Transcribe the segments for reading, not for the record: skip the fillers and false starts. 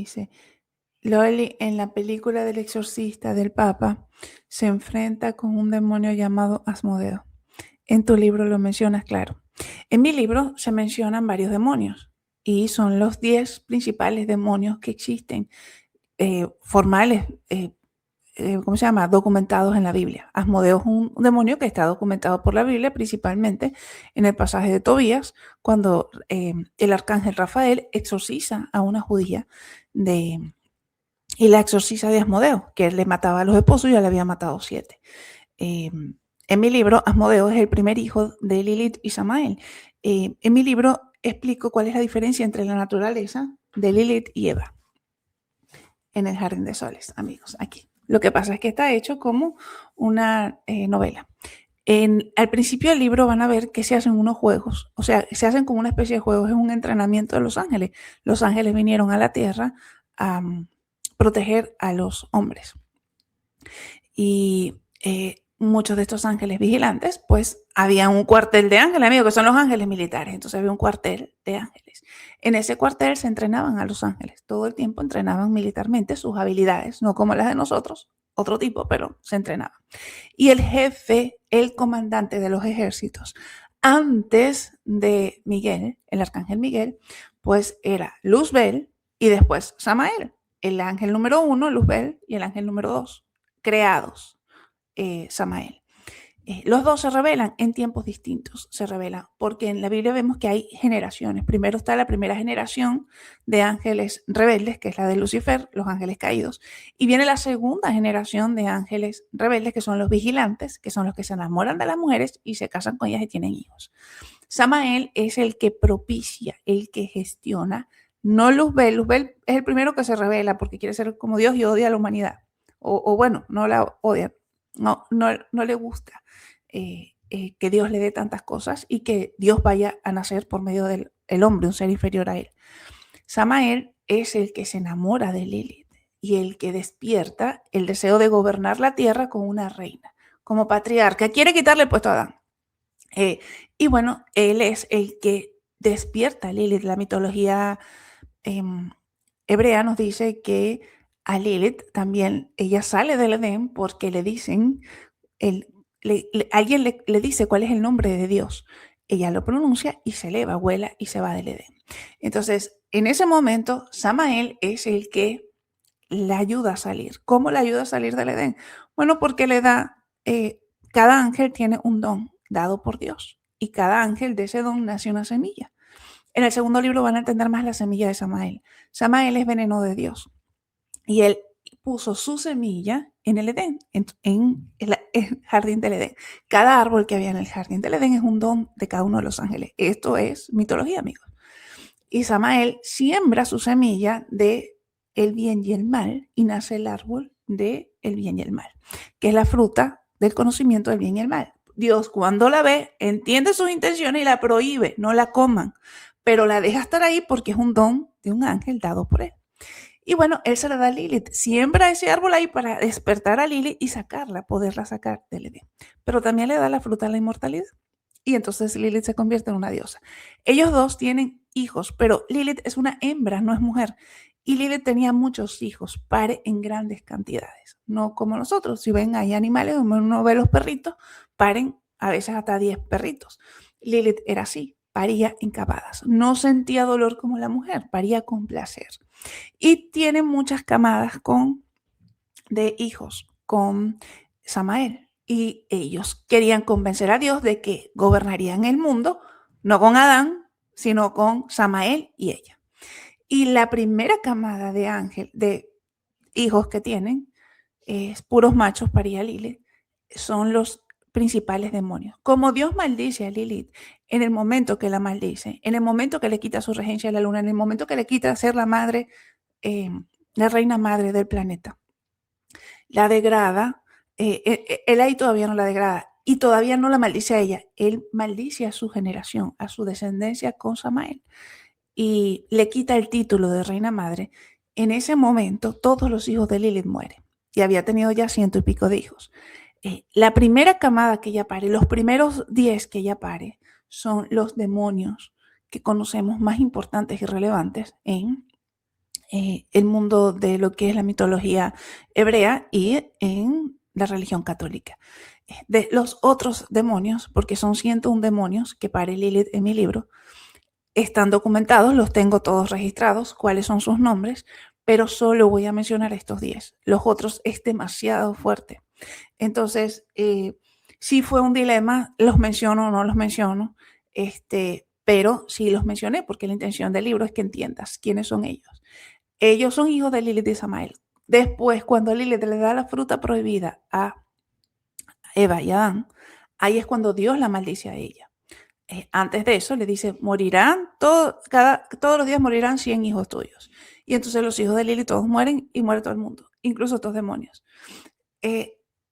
dice, Loli en la película del exorcista del Papa se enfrenta con un demonio llamado Asmodeo. En tu libro lo mencionas, claro. En mi libro se mencionan varios demonios y son los 10 principales demonios que existen, formales, ¿cómo se llama? Documentados en la Biblia. Asmodeo es un demonio que está documentado por la Biblia, principalmente en el pasaje de Tobías, cuando el arcángel Rafael exorciza a una judía y la exorciza de Asmodeo, que le mataba a los esposos y ya le había matado 7. En mi libro, Asmodeo es el primer hijo de Lilith y Samael. En mi libro explico cuál es la diferencia entre la naturaleza de Lilith y Eva en el Jardín de Soles, amigos, aquí. Lo que pasa es que está hecho como una novela. Al principio del libro van a ver que se hacen unos juegos, o sea, se hacen como una especie de juegos, es un entrenamiento de los ángeles. Los ángeles vinieron a la tierra a proteger a los hombres. Y muchos de estos ángeles vigilantes, pues había un cuartel de ángeles, amigos, que son los ángeles militares. Entonces había un cuartel de ángeles. En ese cuartel se entrenaban a los ángeles. Todo el tiempo entrenaban militarmente sus habilidades, no como las de nosotros, otro tipo, pero se entrenaban. Y el jefe, el comandante de los ejércitos, antes de Miguel, el arcángel Miguel, pues era Luzbel y después Samael, el ángel número 1, Luzbel, y el ángel número 2, creados, Samael. Los dos se revelan en tiempos distintos, se revelan, porque en la Biblia vemos que hay generaciones. Primero está la primera generación de ángeles rebeldes, que es la de Lucifer, los ángeles caídos, y viene la segunda generación de ángeles rebeldes, que son los vigilantes, que son los que se enamoran de las mujeres y se casan con ellas y tienen hijos. Samael es el que propicia, el que gestiona, no Luzbel. Luzbel es el primero que se revela porque quiere ser como Dios y odia a la humanidad, o bueno, no la odia, no le gusta que Dios le dé tantas cosas y que Dios vaya a nacer por medio del hombre, un ser inferior a él. Samael es el que se enamora de Lilith y el que despierta el deseo de gobernar la tierra con una reina, como patriarca. Quiere quitarle el puesto a Adán. Y bueno, él es el que despierta a Lilith. La mitología hebrea nos dice que a Lilith también ella sale del Edén porque le dicen, alguien le dice cuál es el nombre de Dios. Ella lo pronuncia y se eleva, vuela y se va del Edén. Entonces, en ese momento, Samael es el que le ayuda a salir. ¿Cómo le ayuda a salir del Edén? Bueno, porque le da, cada ángel tiene un don dado por Dios y cada ángel de ese don nace una semilla. En el segundo libro van a entender más la semilla de Samael. Samael es veneno de Dios y él puso su semilla en el Edén, en el jardín del Edén. Cada árbol que había en el jardín del Edén es un don de cada uno de los ángeles. Esto es mitología, amigos. Y Samael siembra su semilla de el bien y el mal y nace el árbol de el bien y el mal, que es la fruta del conocimiento del bien y el mal. Dios, cuando la ve, entiende sus intenciones y la prohíbe, no la coman, pero la deja estar ahí porque es un don de un ángel dado por él. Y bueno, él se la da a Lilith, siembra ese árbol ahí para despertar a Lilith y sacarla, poderla sacar del Edén. Pero también le da la fruta a la inmortalidad. Y entonces Lilith se convierte en una diosa. Ellos dos tienen hijos, pero Lilith es una hembra, no es mujer. Y Lilith tenía muchos hijos, pare en grandes cantidades. No como nosotros, si ven hay animales, uno ve los perritos, paren a veces hasta 10 perritos. Lilith era así, paría en camadas. No sentía dolor como la mujer, paría con placer. Y tiene muchas camadas de hijos con Samael. Y ellos querían convencer a Dios de que gobernarían el mundo, no con Adán, sino con Samael y ella. Y la primera camada de hijos que tienen, es puros machos, paría Lilith, son los principales demonios. Como Dios maldice a Lilith, en el momento que la maldice, en el momento que le quita su regencia a la luna, en el momento que le quita ser la madre, la reina madre del planeta, la degrada, él ahí todavía no la degrada y todavía no la maldice a ella, él maldice a su generación, a su descendencia con Samael y le quita el título de reina madre. En ese momento todos los hijos de Lilith mueren y había tenido ya 100 y pico de hijos. La primera camada que ella pare, los primeros 10 que ella pare, son los demonios que conocemos más importantes y relevantes en el mundo de lo que es la mitología hebrea y en la religión católica. De los otros demonios, porque son 101 demonios que pare Lilith en mi libro, están documentados, los tengo todos registrados, cuáles son sus nombres, pero solo voy a mencionar estos 10. Los otros es demasiado fuerte. Entonces, sí fue un dilema, los menciono o no los menciono, pero sí los mencioné porque la intención del libro es que entiendas quiénes son ellos. Ellos son hijos de Lilith y Samael. Después, cuando Lilith le da la fruta prohibida a Eva y Adán, ahí es cuando Dios la maldice a ella. Antes de eso le dice, morirán, todos los días morirán 100 hijos tuyos. Y entonces los hijos de Lilith todos mueren y muere todo el mundo, incluso estos demonios.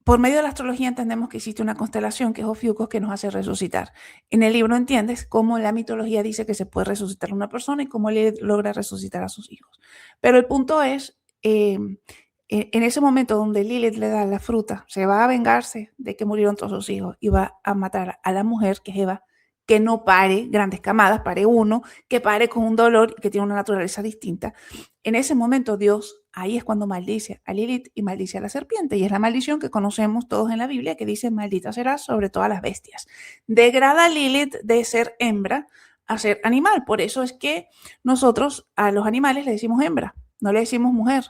Por medio de la astrología entendemos que existe una constelación que es Ofiucos que nos hace resucitar. En el libro entiendes cómo la mitología dice que se puede resucitar a una persona y cómo Lilith logra resucitar a sus hijos. Pero el punto es, en ese momento donde Lilith le da la fruta, se va a vengarse de que murieron todos sus hijos y va a matar a la mujer, que es Eva, que no pare grandes camadas, pare uno, que pare con un dolor y que tiene una naturaleza distinta. En ese momento Dios, ahí es cuando maldice a Lilith y maldice a la serpiente, y es la maldición que conocemos todos en la Biblia, que dice, maldita serás sobre todas las bestias. Degrada a Lilith de ser hembra a ser animal. Por eso es que nosotros a los animales le decimos hembra, no le decimos mujer.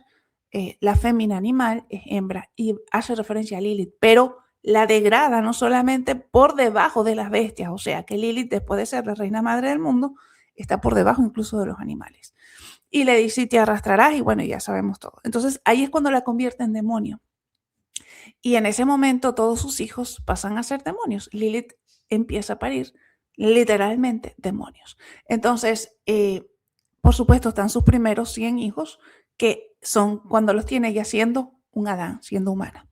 La fémina animal es hembra y hace referencia a Lilith, pero la degrada no solamente por debajo de las bestias, o sea que Lilith, después de ser la reina madre del mundo, está por debajo incluso de los animales. Y le dice, te arrastrarás, y bueno, ya sabemos todo. Entonces ahí es cuando la convierte en demonio. Y en ese momento todos sus hijos pasan a ser demonios. Lilith empieza a parir literalmente demonios. Entonces, por supuesto, están sus primeros 100 hijos, que son cuando los tiene ya siendo un Adán, siendo humana.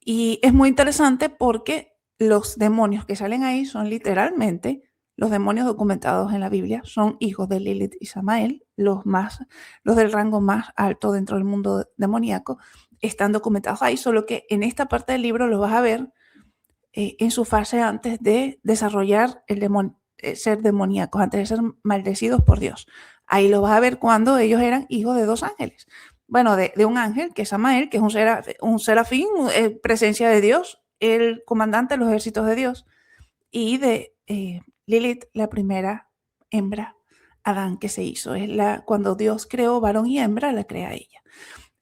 Y es muy interesante porque los demonios que salen ahí son literalmente los demonios documentados en la Biblia, son hijos de Lilith y Samael, los del rango más alto dentro del mundo demoníaco, están documentados ahí, solo que en esta parte del libro los vas a ver en su fase antes de desarrollar ser demoníacos, antes de ser maldecidos por Dios. Ahí lo vas a ver cuando ellos eran hijos de 2 ángeles. Bueno, de un ángel, que es Samael, que es un serafín, presencia de Dios, el comandante de los ejércitos de Dios, y de Lilith, la primera hembra, Adán, que se hizo. Es cuando Dios creó varón y hembra, la crea ella.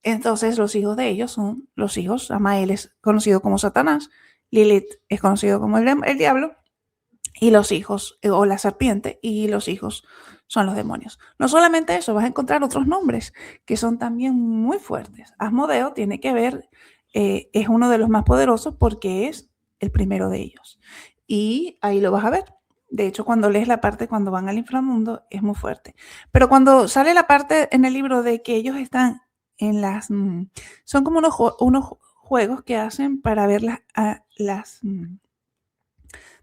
Entonces los hijos de ellos son los hijos, Samael es conocido como Satanás, Lilith es conocido como el diablo, y los hijos, o la serpiente, y los hijos son los demonios. No solamente eso, vas a encontrar otros nombres que son también muy fuertes. Asmodeo tiene que ver, es uno de los más poderosos porque es el primero de ellos. Y ahí lo vas a ver. De hecho, cuando lees la parte cuando van al inframundo, es muy fuerte. Pero cuando sale la parte en el libro de que ellos están en son como unos juegos que hacen para ver las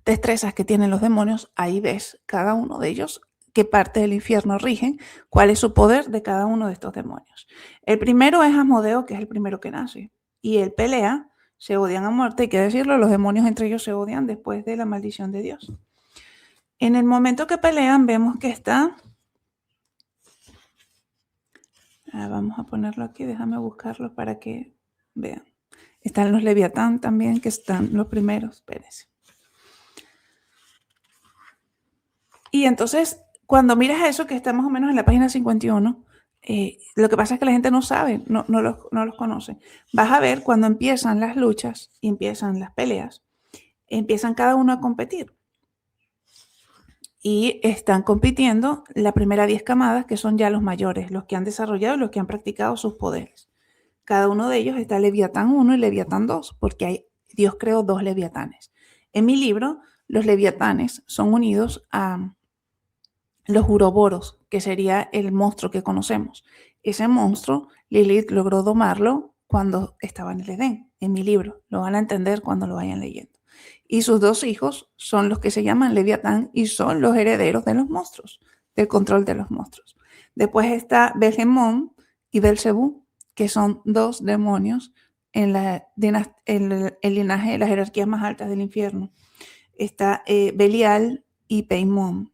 destrezas que tienen los demonios, ahí ves cada uno de ellos qué parte del infierno rigen, cuál es su poder de cada uno de estos demonios. El primero es Asmodeo, que es el primero que nace, y él pelea, se odian a muerte, hay que decirlo, los demonios entre ellos se odian después de la maldición de Dios. En el momento que pelean, vemos que está, vamos a ponerlo aquí, déjame buscarlo para que vean. Están los Leviatán también, que están los primeros, espérense. Y entonces, cuando miras eso, que está más o menos en la página 51, lo que pasa es que la gente no sabe, no los conoce. Vas a ver cuando empiezan las luchas y empiezan las peleas, empiezan cada uno a competir. Y están compitiendo la primera 10 camadas, que son ya los mayores, los que han desarrollado y los que han practicado sus poderes. Cada uno de ellos está Leviatán 1 y Leviatán 2, porque Dios creó 2 leviatanes. En mi libro, los leviatanes son unidos a los uroboros, que sería el monstruo que conocemos. Ese monstruo, Lilith logró domarlo cuando estaba en el Edén, en mi libro. Lo van a entender cuando lo vayan leyendo. Y sus 2 hijos son los que se llaman Leviatán y son los herederos de los monstruos, del control de los monstruos. Después está Begemón y Belcebú, que son 2 demonios en el linaje de las jerarquías más altas del infierno. Está Belial y Peimón.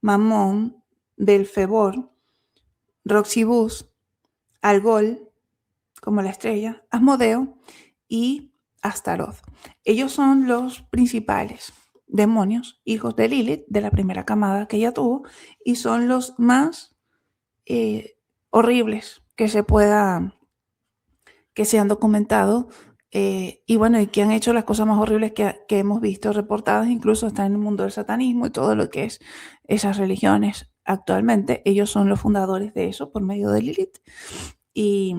Mamón, Belfebor, Roxibus, Algol, como la estrella, Asmodeo y Astaroth. Ellos son los principales demonios, hijos de Lilith, de la primera camada que ella tuvo, y son los más horribles que se han documentado, y bueno, y que han hecho las cosas más horribles que hemos visto reportadas, incluso está en el mundo del satanismo y todo lo que es esas religiones actualmente. Ellos son los fundadores de eso por medio de Lilith. Y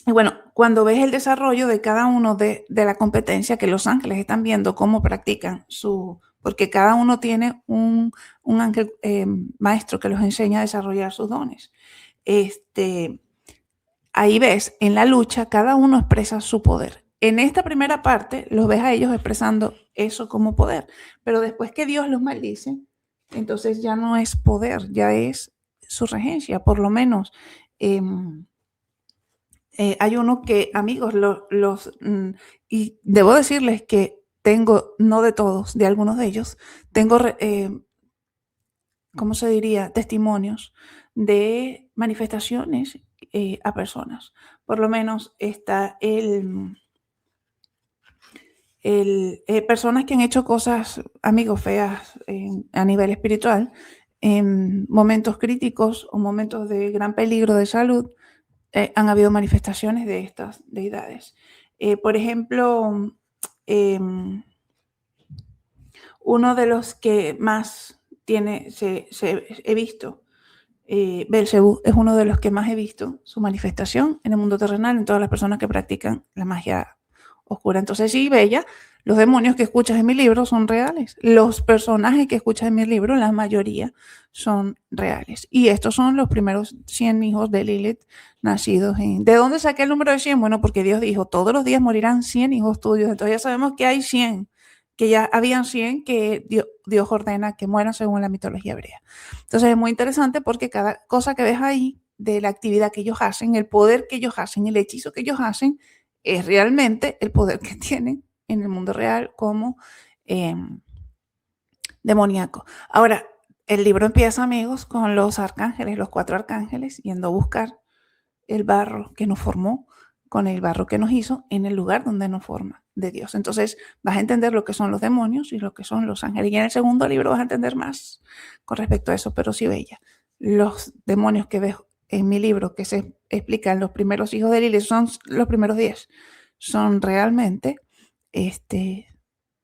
bueno, cuando ves el desarrollo de cada uno de la competencia, que los ángeles están viendo cómo practican porque cada uno tiene un ángel maestro que los enseña a desarrollar sus dones. Ahí ves, en la lucha, cada uno expresa su poder. En esta primera parte, los ves a ellos expresando eso como poder, pero después que Dios los maldice, entonces ya no es poder, ya es su regencia, por lo menos. Hay uno que, amigos, y debo decirles que tengo, no de todos, de algunos de ellos, tengo, ¿cómo se diría?, testimonios de manifestaciones a personas. Por lo menos está personas que han hecho cosas, amigos, feas a nivel espiritual, en momentos críticos o momentos de gran peligro de salud, han habido manifestaciones de estas deidades. Por ejemplo, uno de los que más he visto, Belcebú, es uno de los que más he visto su manifestación en el mundo terrenal, en todas las personas que practican la magia oscura. Entonces, sí, Bella, los demonios que escuchas en mi libro son reales. Los personajes que escuchas en mi libro, la mayoría son reales. Y estos son los primeros 100 hijos de Lilith nacidos en... ¿De dónde saqué el número de 100? Bueno, porque Dios dijo, todos los días morirán 100 hijos tuyos. Entonces ya sabemos que hay 100, que ya habían 100 que Dios ordena que mueran según la mitología hebrea. Entonces es muy interesante porque cada cosa que ves ahí de la actividad que ellos hacen, el poder que ellos hacen, el hechizo que ellos hacen, es realmente el poder que tienen en el mundo real como demoníaco. Ahora, el libro empieza, amigos, con los arcángeles, los 4 arcángeles, yendo a buscar el barro que nos formó con el barro que nos hizo en el lugar donde nos forma de Dios. Entonces vas a entender lo que son los demonios y lo que son los ángeles. Y en el segundo libro vas a entender más con respecto a eso, pero sí, Bella, los demonios que ves en mi libro que se explican los primeros hijos de Lilith, son los primeros 10, son realmente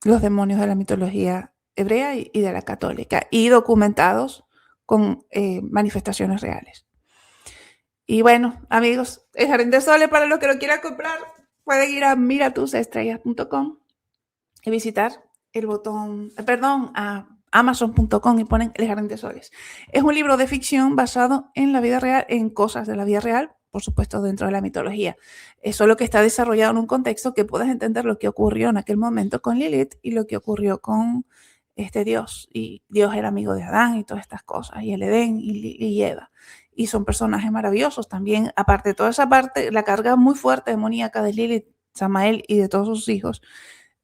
los demonios de la mitología hebrea y de la católica, y documentados con manifestaciones reales. Y bueno, amigos, el Jardín de Soles, para los que lo quieran comprar, pueden ir a miratusestrellas.com y visitar el botón, a amazon.com, y ponen El Jardín de Soles. Es un libro de ficción basado en la vida real, en cosas de la vida real, por supuesto dentro de la mitología. Es solo que está desarrollado en un contexto que puedas entender lo que ocurrió en aquel momento con Lilith y lo que ocurrió con Dios. Y Dios era amigo de Adán y todas estas cosas, y el Edén y Eva. Y son personajes maravillosos también. Aparte de toda esa parte, la carga muy fuerte demoníaca de Lilith, Samael y de todos sus hijos,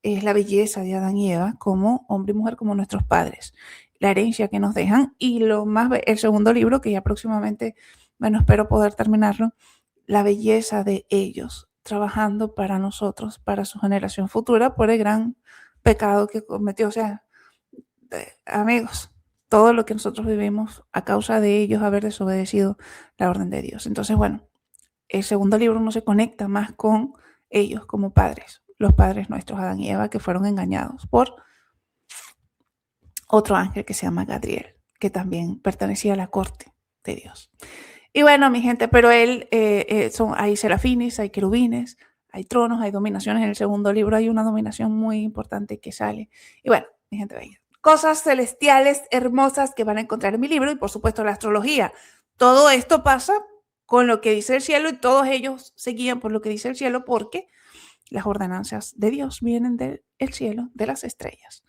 es la belleza de Adán y Eva como hombre y mujer, como nuestros padres, la herencia que nos dejan. Y el segundo libro, que ya próximamente, bueno, espero poder terminarlo, la belleza de ellos trabajando para nosotros, para su generación futura, por el gran pecado que cometió. O sea, amigos, todo lo que nosotros vivimos a causa de ellos haber desobedecido la orden de Dios. Entonces, bueno, el segundo libro no se conecta más con ellos como padres, los padres nuestros, Adán y Eva, que fueron engañados por otro ángel que se llama Gadriel, que también pertenecía a la corte de Dios. Y bueno, mi gente, pero hay serafines, hay querubines, hay tronos, hay dominaciones. En el segundo libro hay una dominación muy importante que sale. Y bueno, mi gente bella, cosas celestiales hermosas que van a encontrar en mi libro, y por supuesto la astrología. Todo esto pasa con lo que dice el cielo, y todos ellos se guían por lo que dice el cielo, porque las ordenanzas de Dios vienen del cielo, de las estrellas,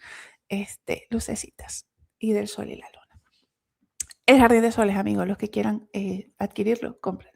lucecitas, y del sol y la luna. El Jardín de Soles, amigos, los que quieran adquirirlo, compren.